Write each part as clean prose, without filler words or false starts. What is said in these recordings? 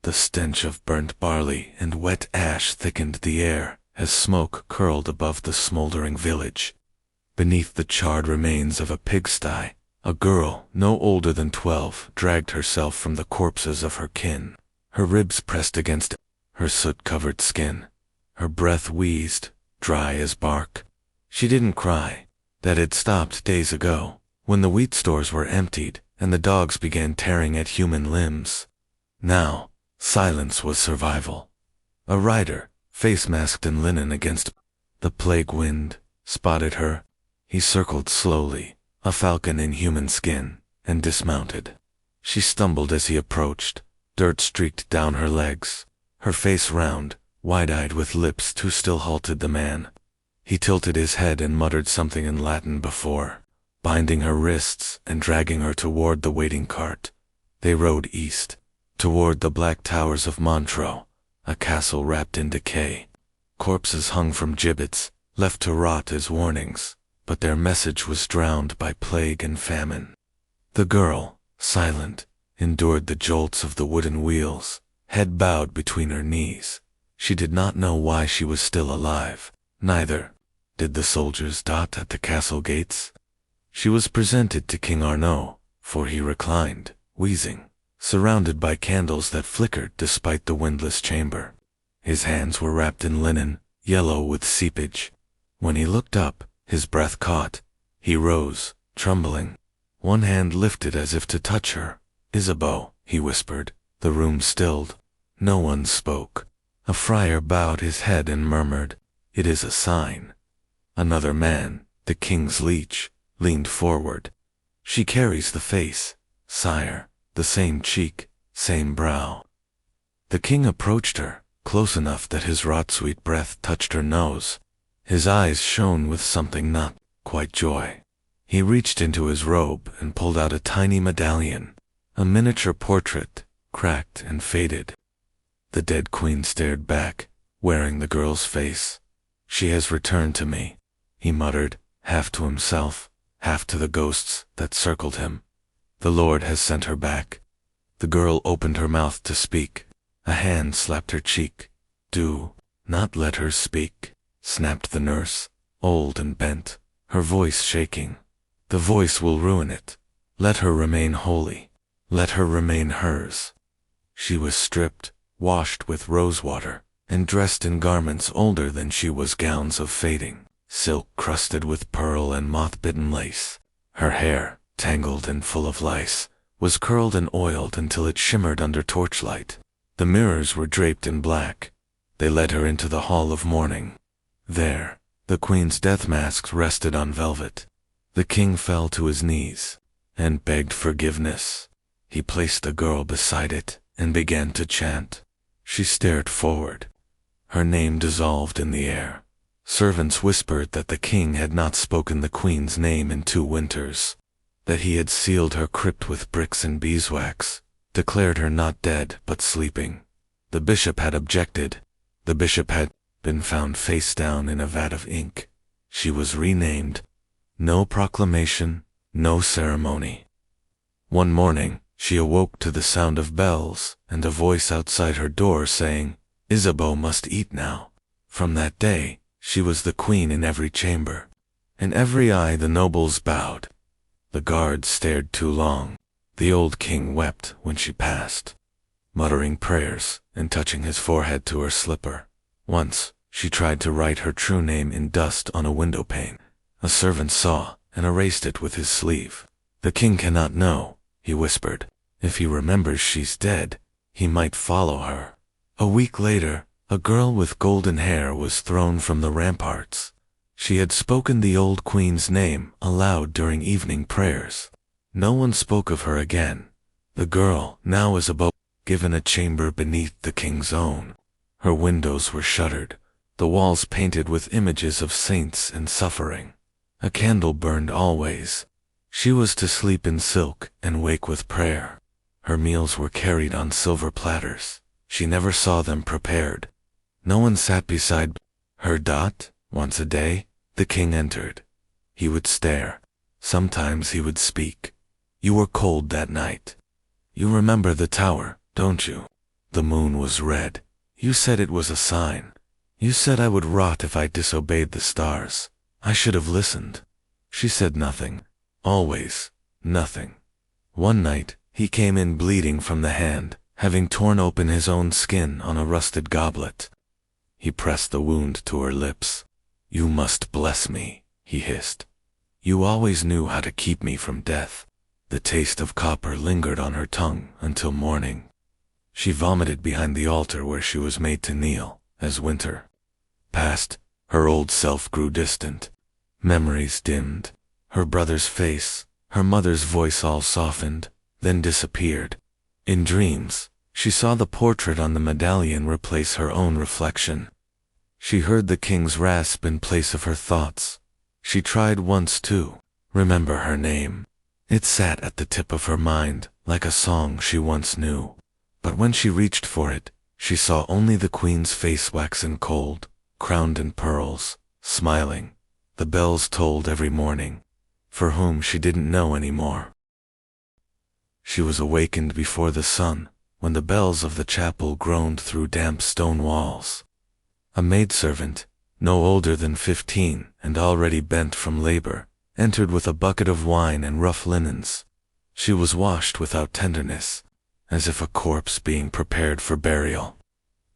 The stench of burnt barley and wet ash thickened the air as smoke curled above the smoldering village. Beneath the charred remains of a pigsty, a girl no older than 12 dragged herself from the corpses of her kin, her ribs pressed against her soot-covered skin. Her breath wheezed, dry as bark. She didn't cry. That had stopped days ago, when the wheat stores were emptied and the dogs began tearing at human limbs. Now, silence was survival. A rider, face masked in linen against the plague wind, spotted her. He circled slowly, a falcon in human skin, and dismounted. She stumbled as he approached. Dirt streaked down her legs, her face round, wide-eyed with lips too still halted the man. He tilted his head and muttered something in Latin before, binding her wrists and dragging her toward the waiting cart. They rode east, toward the black towers of Montreux, a castle wrapped in decay. Corpses hung from gibbets, left to rot as warnings, but their message was drowned by plague and famine. The girl, silent, endured the jolts of the wooden wheels, head bowed between her knees. She did not know why she was still alive. Neither did the soldiers dot at the castle gates. She was presented to King Arnaud, for he reclined, wheezing, surrounded by candles that flickered despite the windless chamber. His hands were wrapped in linen, yellow with seepage. When he looked up, his breath caught. He rose, trembling. One hand lifted as if to touch her. "Isabeau," he whispered. The room stilled. No one spoke. A friar bowed his head and murmured, "It is a sign." Another man, the king's leech, leaned forward. "She carries the face, sire, the same cheek, same brow." The king approached her, close enough that his rot-sweet breath touched her nose. His eyes shone with something not quite joy. He reached into his robe and pulled out a tiny medallion, a miniature portrait, cracked and faded. The dead queen stared back, wearing the girl's face. "She has returned to me," he muttered, half to himself, half to the ghosts that circled him. "The Lord has sent her back." The girl opened her mouth to speak. A hand slapped her cheek. "Do not let her speak," snapped the nurse, old and bent, her voice shaking. "The voice will ruin it. Let her remain holy. Let her remain hers." She was stripped, washed with rosewater, and dressed in garments older than she was, gowns of fading, silk crusted with pearl and moth-bitten lace. Her hair, tangled and full of lice, was curled and oiled until it shimmered under torchlight. The mirrors were draped in black. They led her into the hall of mourning. There, the queen's death mask rested on velvet. The king fell to his knees and begged forgiveness. He placed the girl beside it and began to chant. She stared forward. Her name dissolved in the air. Servants whispered that the king had not spoken the queen's name in 2 winters, that he had sealed her crypt with bricks and beeswax, declared her not dead but sleeping. The bishop had objected. The bishop had been found face down in a vat of ink. She was renamed. No proclamation, no ceremony. One morning, she awoke to the sound of bells and a voice outside her door saying, "Isabeau must eat now." From that day, she was the queen in every chamber. In every eye the nobles bowed. The guards stared too long. The old king wept when she passed, muttering prayers and touching his forehead to her slipper. Once, she tried to write her true name in dust on a window pane. A servant saw and erased it with his sleeve. "The king cannot know," he whispered. "If he remembers she's dead, he might follow her." A week later, a girl with golden hair was thrown from the ramparts. She had spoken the old queen's name aloud during evening prayers. No one spoke of her again. The girl now was given a chamber beneath the king's own. Her windows were shuttered, the walls painted with images of saints and suffering. A candle burned always. She was to sleep in silk and wake with prayer. Her meals were carried on silver platters. She never saw them prepared. No one sat beside her. Once a day, the king entered. He would stare. Sometimes he would speak. "You were cold that night. You remember the tower, don't you? The moon was red. You said it was a sign. You said I would rot if I disobeyed the stars. I should have listened. She said nothing. Always nothing. One night, he came in bleeding from the hand, having torn open his own skin on a rusted goblet. He pressed the wound to her lips. You must bless me, he hissed. You always knew how to keep me from death. The taste of copper lingered on her tongue until morning. She vomited behind the altar where she was made to kneel. As winter passed, her old self grew distant. Memories dimmed. Her brother's face, her mother's voice all softened, then disappeared. In dreams, she saw the portrait on the medallion replace her own reflection. She heard the king's rasp in place of her thoughts. She tried once to remember her name. It sat at the tip of her mind, like a song she once knew. But when she reached for it, she saw only the queen's face waxen cold, crowned in pearls, smiling. The bells tolled every morning. For whom she didn't know anymore. She was awakened before the sun, when the bells of the chapel groaned through damp stone walls. A maidservant, no older than 15 and already bent from labor, entered with a bucket of wine and rough linens. She was washed without tenderness, as if a corpse being prepared for burial.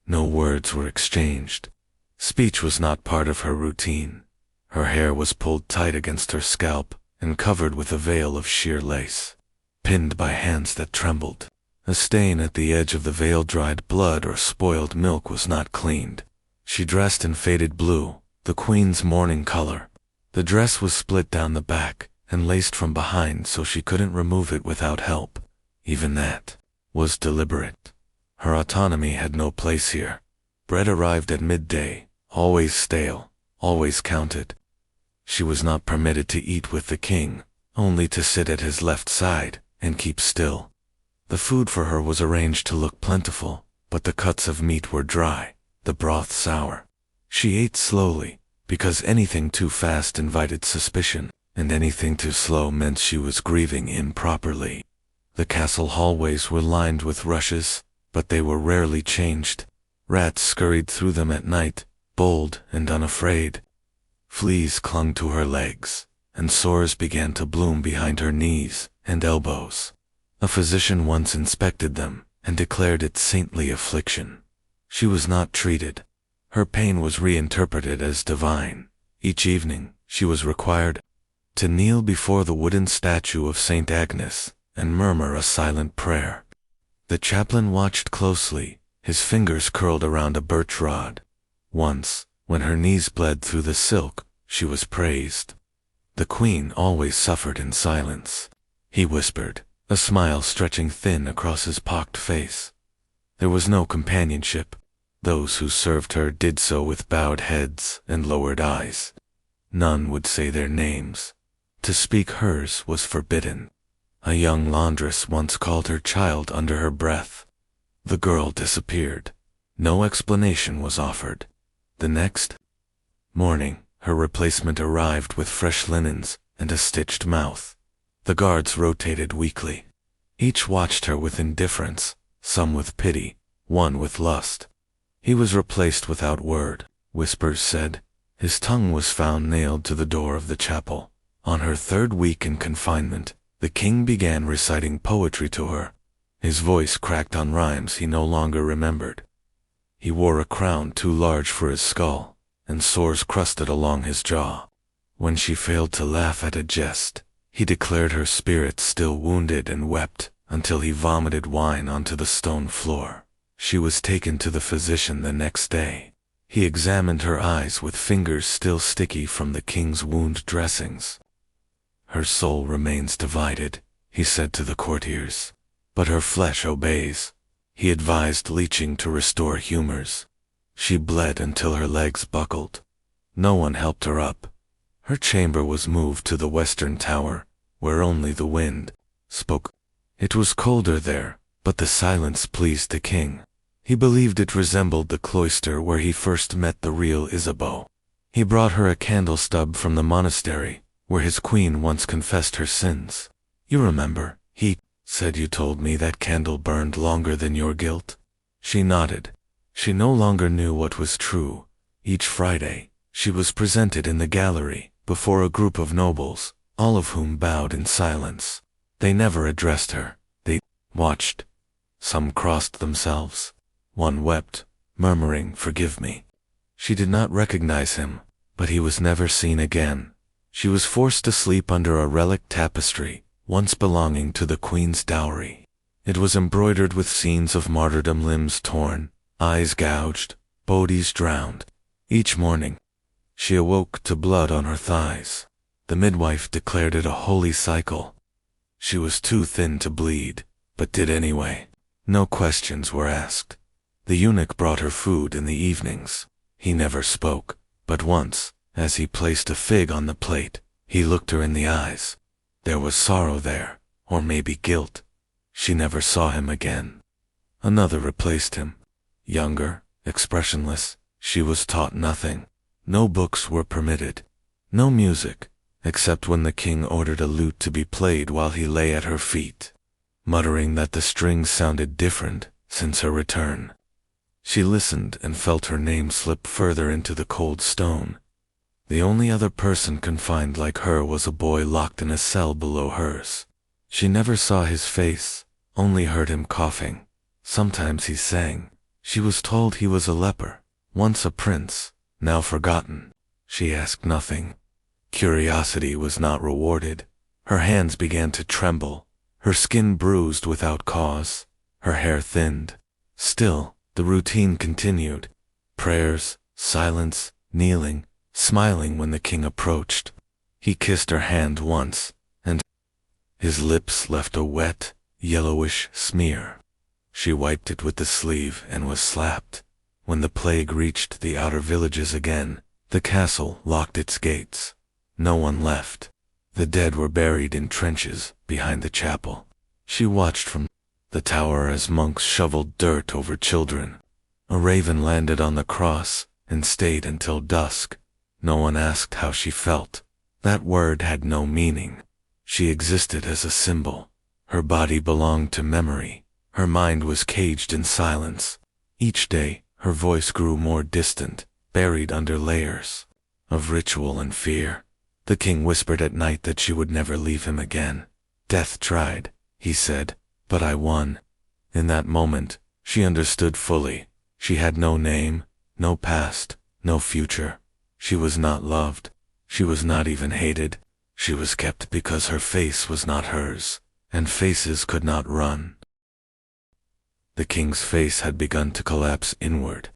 No words were exchanged. Speech was not part of her routine. Her hair was pulled tight against her scalp and covered with a veil of sheer lace, pinned by hands that trembled. A stain at the edge of the veil dried blood or spoiled milk was not cleaned. She dressed in faded blue, the queen's mourning color. The dress was split down the back and laced from behind so she couldn't remove it without help. Even that was deliberate. Her autonomy had no place here. Bread arrived at midday, always stale, always counted. She was not permitted to eat with the king, only to sit at his left side and keep still. The food for her was arranged to look plentiful, but the cuts of meat were dry, the broth sour. She ate slowly, because anything too fast invited suspicion, and anything too slow meant she was grieving improperly. The castle hallways were lined with rushes, but they were rarely changed. Rats scurried through them at night, bold and unafraid. Fleas clung to her legs, and sores began to bloom behind her knees and elbows. A physician once inspected them and declared it saintly affliction. She was not treated. Her pain was reinterpreted as divine. Each evening, she was required to kneel before the wooden statue of Saint Agnes and murmur a silent prayer. The chaplain watched closely, his fingers curled around a birch rod. Once, when her knees bled through the silk, she was praised. The queen always suffered in silence. He whispered, a smile stretching thin across his pocked face. There was no companionship. Those who served her did so with bowed heads and lowered eyes. None would say their names. To speak hers was forbidden. A young laundress once called her child under her breath. The girl disappeared. No explanation was offered. The next morning, her replacement arrived with fresh linens and a stitched mouth. The guards rotated weekly. Each watched her with indifference, some with pity, one with lust. He was replaced without word, whispers said. His tongue was found nailed to the door of the chapel. On her third week in confinement, the king began reciting poetry to her. His voice cracked on rhymes he no longer remembered. He wore a crown too large for his skull, and sores crusted along his jaw. When she failed to laugh at a jest, he declared her spirit still wounded and wept until he vomited wine onto the stone floor. She was taken to the physician the next day. He examined her eyes with fingers still sticky from the king's wound dressings. Her soul remains divided, he said to the courtiers, but her flesh obeys. He advised leeching to restore humors. She bled until her legs buckled. No one helped her up. Her chamber was moved to the western tower, where only the wind spoke. It was colder there, but the silence pleased the king. He believed it resembled the cloister where he first met the real Isabeau. He brought her a candle stub from the monastery, where his queen once confessed her sins. You remember, he said you told me that candle burned longer than your guilt. She nodded. She no longer knew what was true. Each Friday, she was presented in the gallery, before a group of nobles, all of whom bowed in silence. They never addressed her. They watched. Some crossed themselves. One wept, murmuring, "Forgive me." She did not recognize him, but he was never seen again. She was forced to sleep under a relic tapestry, once belonging to the queen's dowry. It was embroidered with scenes of martyrdom, limbs torn, eyes gouged, bodies drowned. Each morning, she awoke to blood on her thighs. The midwife declared it a holy cycle. She was too thin to bleed, but did anyway. No questions were asked. The eunuch brought her food in the evenings. He never spoke, but once, as he placed a fig on the plate, he looked her in the eyes. There was sorrow there, or maybe guilt. She never saw him again. Another replaced him. Younger, expressionless, she was taught nothing. No books were permitted. No music, except when the king ordered a lute to be played while he lay at her feet, muttering that the strings sounded different since her return. She listened and felt her name slip further into the cold stone. The only other person confined like her was a boy locked in a cell below hers. She never saw his face, only heard him coughing. Sometimes he sang. She was told he was a leper, once a prince, now forgotten. She asked nothing. Curiosity was not rewarded. Her hands began to tremble, her skin bruised without cause, her hair thinned. Still, the routine continued. Prayers, silence, kneeling, smiling when the king approached. He kissed her hand once, and his lips left a wet, yellowish smear. She wiped it with the sleeve and was slapped. When the plague reached the outer villages again, the castle locked its gates. No one left. The dead were buried in trenches behind the chapel. She watched from the tower as monks shoveled dirt over children. A raven landed on the cross and stayed until dusk. No one asked how she felt. That word had no meaning. She existed as a symbol. Her body belonged to memory. Her mind was caged in silence. Each day, her voice grew more distant, buried under layers of ritual and fear. The king whispered at night that she would never leave him again. "Death tried," he said, "but I won." In that moment, she understood fully. She had no name, no past, no future. She was not loved. She was not even hated. She was kept because her face was not hers, and faces could not run. The king's face had begun to collapse inward.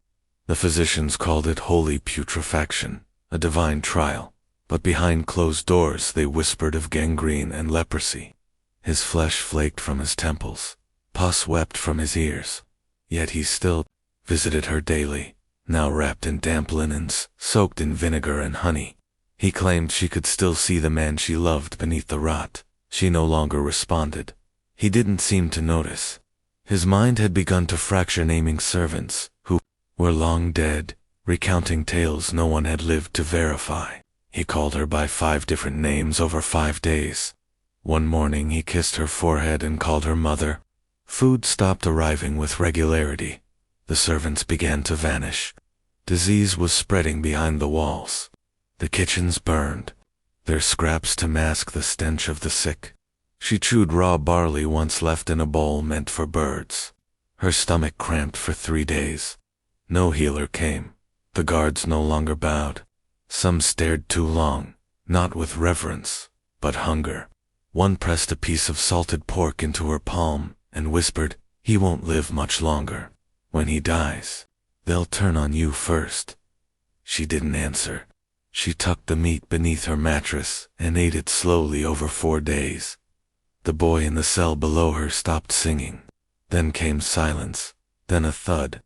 The physicians called it holy putrefaction, a divine trial, but behind closed doors they whispered of gangrene and leprosy. His flesh flaked from his temples. Pus wept from his ears. Yet he still visited her daily, now wrapped in damp linens, soaked in vinegar and honey. He claimed she could still see the man she loved beneath the rot. She no longer responded. He didn't seem to notice. His mind had begun to fracture, naming servants who were long dead, recounting tales no one had lived to verify. He called her by 5 different names over 5 days. One morning he kissed her forehead and called her mother. Food stopped arriving with regularity. The servants began to vanish. Disease was spreading behind the walls. The kitchens burned, their scraps to mask the stench of the sick. She chewed raw barley once left in a bowl meant for birds. Her stomach cramped for 3 days. No healer came. The guards no longer bowed. Some stared too long, not with reverence, but hunger. One pressed a piece of salted pork into her palm and whispered, "He won't live much longer. When he dies, they'll turn on you first." She didn't answer. She tucked the meat beneath her mattress and ate it slowly over 4 days. The boy in the cell below her stopped singing. Then came silence, then a thud.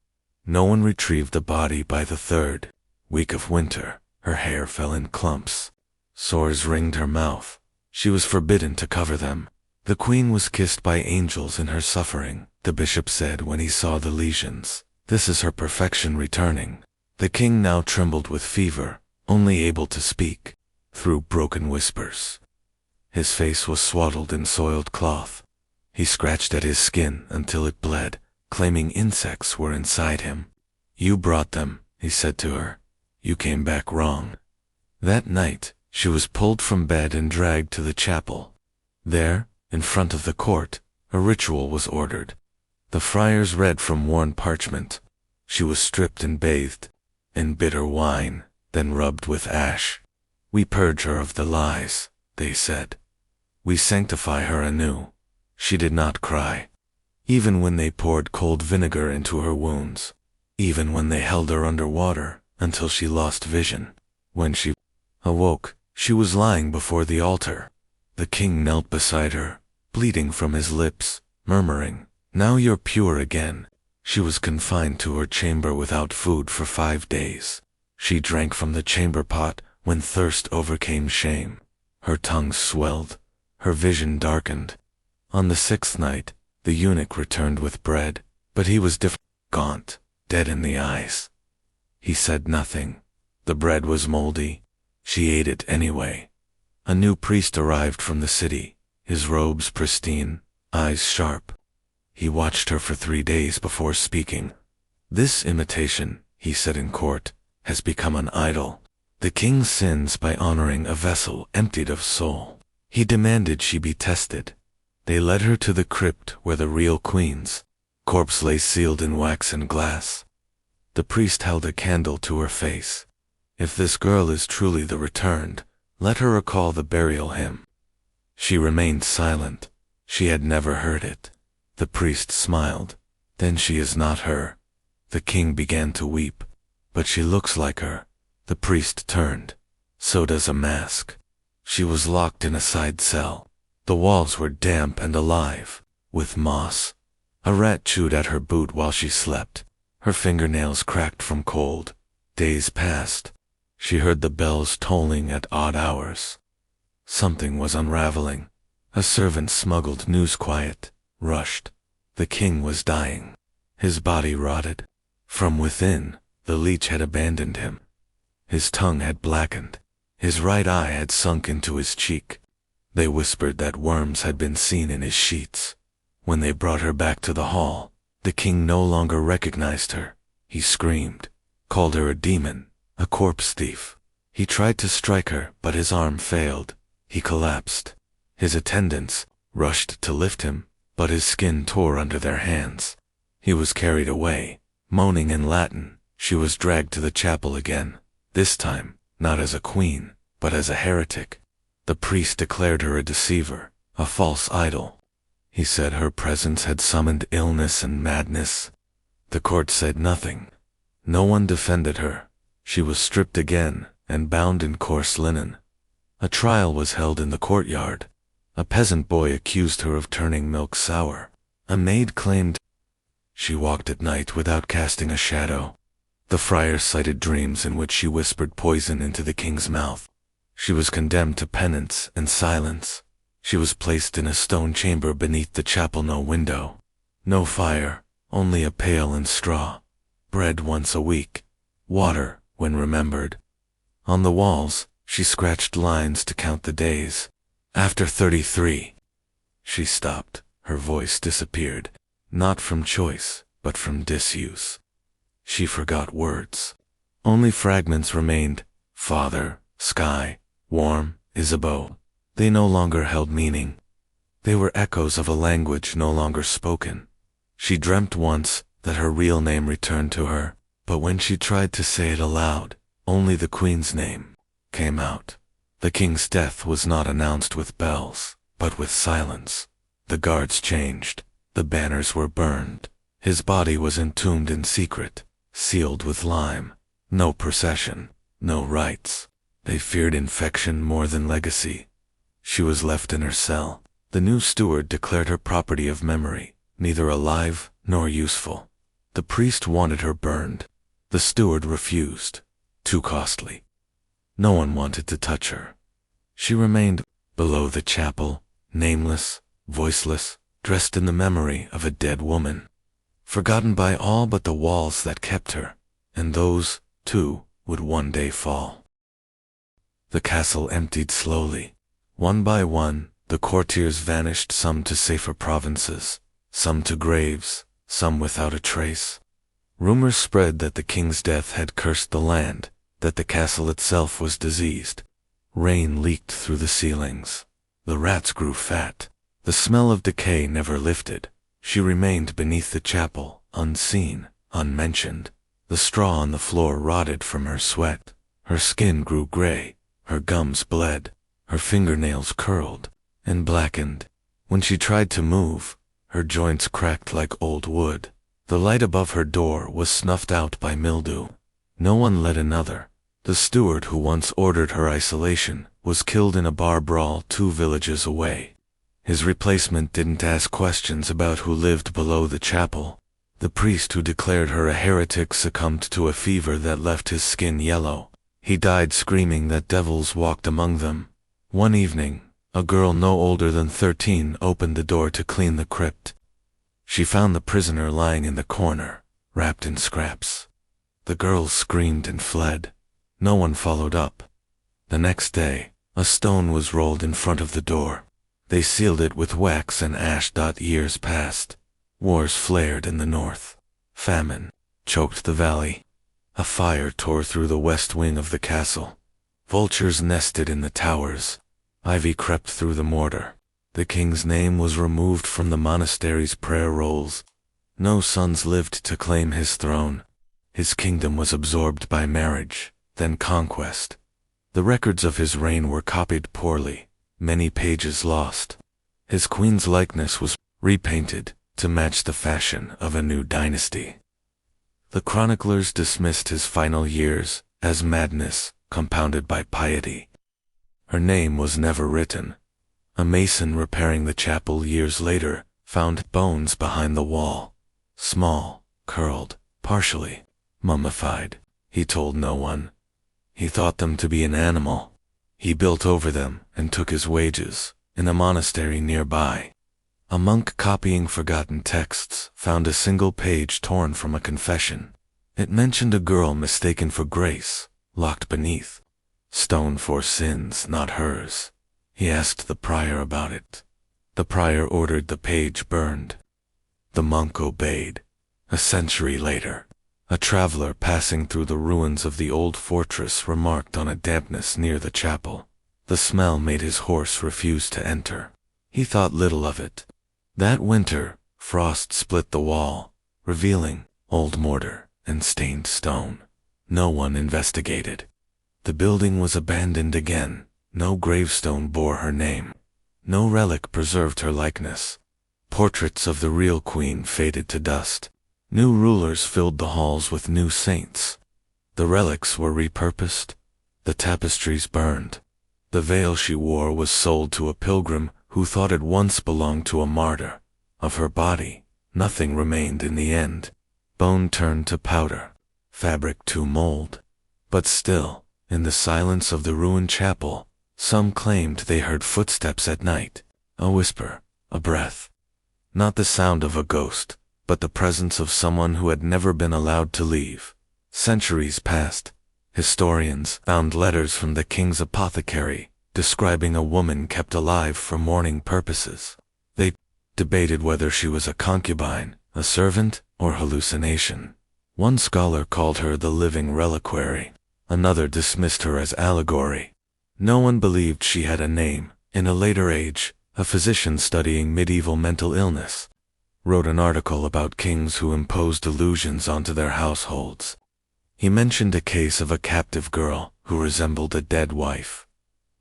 No one retrieved the body by the 3rd week of winter. Her hair fell in clumps. Sores ringed her mouth. She was forbidden to cover them. The queen was kissed by angels in her suffering, the bishop said when he saw the lesions. This is her perfection returning. The king now trembled with fever, only able to speak through broken whispers. His face was swaddled in soiled cloth. He scratched at his skin until it bled, claiming insects were inside him. "You brought them," he said to her. "You came back wrong." That night, she was pulled from bed and dragged to the chapel. There, in front of the court, a ritual was ordered. The friars read from worn parchment. She was stripped and bathed in bitter wine, then rubbed with ash. "We purge her of the lies," they said. "We sanctify her anew." She did not cry, even when they poured cold vinegar into her wounds, even when they held her under water until she lost vision. When she awoke, she was lying before the altar. The king knelt beside her, bleeding from his lips, murmuring, "Now you're pure again." She was confined to her chamber without food for 5 days. She drank from the chamber pot when thirst overcame shame. Her tongue swelled, her vision darkened. On the 6th night, the eunuch returned with bread, but he was gaunt, dead in the eyes. He said nothing. The bread was moldy. She ate it anyway. A new priest arrived from the city, his robes pristine, eyes sharp. He watched her for 3 days before speaking. "This imitation," he said in court, "has become an idol. The king sins by honoring a vessel emptied of soul." He demanded she be tested. They led her to the crypt where the real queen's corpse lay sealed in wax and glass. The priest held a candle to her face. "If this girl is truly the returned, let her recall the burial hymn." She remained silent. She had never heard it. The priest smiled. "Then she is not her." The king began to weep. "But she looks like her." The priest turned. "So does a mask." She was locked in a side cell. The walls were damp and alive, with moss. A rat chewed at her boot while she slept. Her fingernails cracked from cold. Days passed. She heard the bells tolling at odd hours. Something was unraveling. A servant smuggled news quiet, rushed. The king was dying. His body rotted. From within, the leech had abandoned him. His tongue had blackened. His right eye had sunk into his cheek. They whispered that worms had been seen in his sheets. When they brought her back to the hall, the king no longer recognized her. He screamed, called her a demon, a corpse thief. He tried to strike her, but his arm failed. He collapsed. His attendants rushed to lift him, but his skin tore under their hands. He was carried away. Moaning in Latin, she was dragged to the chapel again, this time not as a queen, but as a heretic. The priest declared her a deceiver, a false idol. He said her presence had summoned illness and madness. The court said nothing. No one defended her. She was stripped again and bound in coarse linen. A trial was held in the courtyard. A peasant boy accused her of turning milk sour. A maid claimed she walked at night without casting a shadow. The friars cited dreams in which she whispered poison into the king's mouth. She was condemned to penance and silence. She was placed in a stone chamber beneath the chapel, no window, no fire, only a pail and straw, bread once a week, water when remembered. On the walls, she scratched lines to count the days. After 33, she stopped. Her voice disappeared, not from choice, but from disuse. She forgot words. Only fragments remained: father, sky, warm, Isabeau. They no longer held meaning. They were echoes of a language no longer spoken. She dreamt once that her real name returned to her, but when she tried to say it aloud, only the queen's name came out. The king's death was not announced with bells, but with silence. The guards changed. The banners were burned. His body was entombed in secret, sealed with lime. No procession, no rites. They feared infection more than legacy. She was left in her cell. The new steward declared her property of memory, neither alive nor useful. The priest wanted her burned. The steward refused. Too costly. No one wanted to touch her. She remained below the chapel, nameless, voiceless, dressed in the memory of a dead woman, forgotten by all but the walls that kept her, and those, too, would one day fall. The castle emptied slowly. One by one, the courtiers vanished, some to safer provinces, some to graves, some without a trace. Rumors spread that the king's death had cursed the land, that the castle itself was diseased. Rain leaked through the ceilings. The rats grew fat. The smell of decay never lifted. She remained beneath the chapel, unseen, unmentioned. The straw on the floor rotted from her sweat. Her skin grew gray. Her gums bled. Her fingernails curled and blackened. When she tried to move, her joints cracked like old wood. The light above her door was snuffed out by mildew. No one let another. The steward who once ordered her isolation was killed in a bar brawl 2 villages away. His replacement didn't ask questions about who lived below the chapel. The priest who declared her a heretic succumbed to a fever that left his skin yellow. He died screaming that devils walked among them. One evening, a girl no older than 13 opened the door to clean the crypt. She found the prisoner lying in the corner, wrapped in scraps. The girl screamed and fled. No one followed up. The next day, a stone was rolled in front of the door. They sealed it with wax and ash. Years passed. Wars flared in the north. Famine choked the valley. A fire tore through the west wing of the castle. Vultures nested in the towers. Ivy crept through the mortar. The king's name was removed from the monastery's prayer rolls. No sons lived to claim his throne. His kingdom was absorbed by marriage, then conquest. The records of his reign were copied poorly, many pages lost. His queen's likeness was repainted to match the fashion of a new dynasty. The chroniclers dismissed his final years as madness compounded by piety. Her name was never written. A mason repairing the chapel years later found bones behind the wall. Small, curled, partially mummified. He told no one. He thought them to be an animal. He built over them and took his wages in a monastery nearby. A monk copying forgotten texts found a single page torn from a confession. It mentioned a girl mistaken for grace, locked beneath. Stone for sins, not hers. He asked the prior about it. The prior ordered the page burned. The monk obeyed. A century later, a traveler passing through the ruins of the old fortress remarked on a dampness near the chapel. The smell made his horse refuse to enter. He thought little of it. That winter, frost split the wall, revealing old mortar and stained stone. No one investigated. The building was abandoned again. No gravestone bore her name. No relic preserved her likeness. Portraits of the real queen faded to dust. New rulers filled the halls with new saints. The relics were repurposed. The tapestries burned. The veil she wore was sold to a pilgrim who thought it once belonged to a martyr. Of her body, nothing remained in the end. Bone turned to powder, fabric to mold. But still, in the silence of the ruined chapel, some claimed they heard footsteps at night, a whisper, a breath. Not the sound of a ghost, but the presence of someone who had never been allowed to leave. Centuries passed. Historians found letters from the king's apothecary, describing a woman kept alive for mourning purposes. They debated whether she was a concubine, a servant, or hallucination. One scholar called her the living reliquary. Another dismissed her as allegory. No one believed she had a name. In a later age, a physician studying medieval mental illness wrote an article about kings who imposed delusions onto their households. He mentioned a case of a captive girl who resembled a dead wife.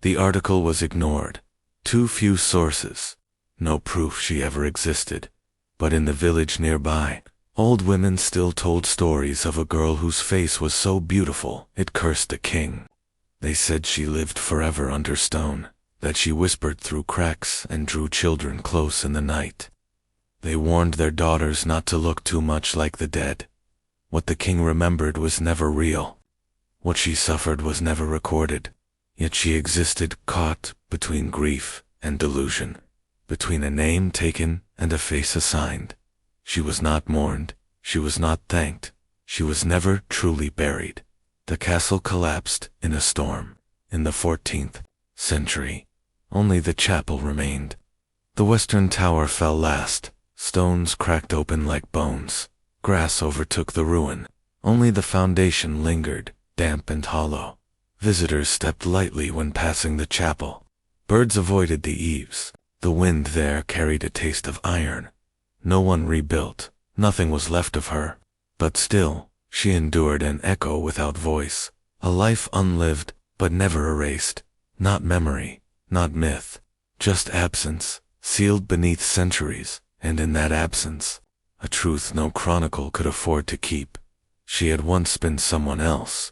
The article was ignored. Too few sources. No proof she ever existed. But in the village nearby, old women still told stories of a girl whose face was so beautiful it cursed the king. They said she lived forever under stone, that she whispered through cracks and drew children close in the night. They warned their daughters not to look too much like the dead. What the king remembered was never real. What she suffered was never recorded. Yet she existed caught between grief and delusion, between a name taken and a face assigned. She was not mourned, she was not thanked, she was never truly buried. The castle collapsed in a storm. In the 14th century, only the chapel remained. The western tower fell last, Stones cracked open like bones. Grass overtook the ruin. Only the foundation lingered, damp and hollow. Visitors stepped lightly when passing the chapel. Birds avoided the eaves. The wind there carried a taste of iron. No one rebuilt. Nothing was left of her. But still, she endured an echo without voice. A life unlived, but never erased. Not memory, not myth. Just absence, sealed beneath centuries, and in that absence, a truth no chronicle could afford to keep. She had once been someone else,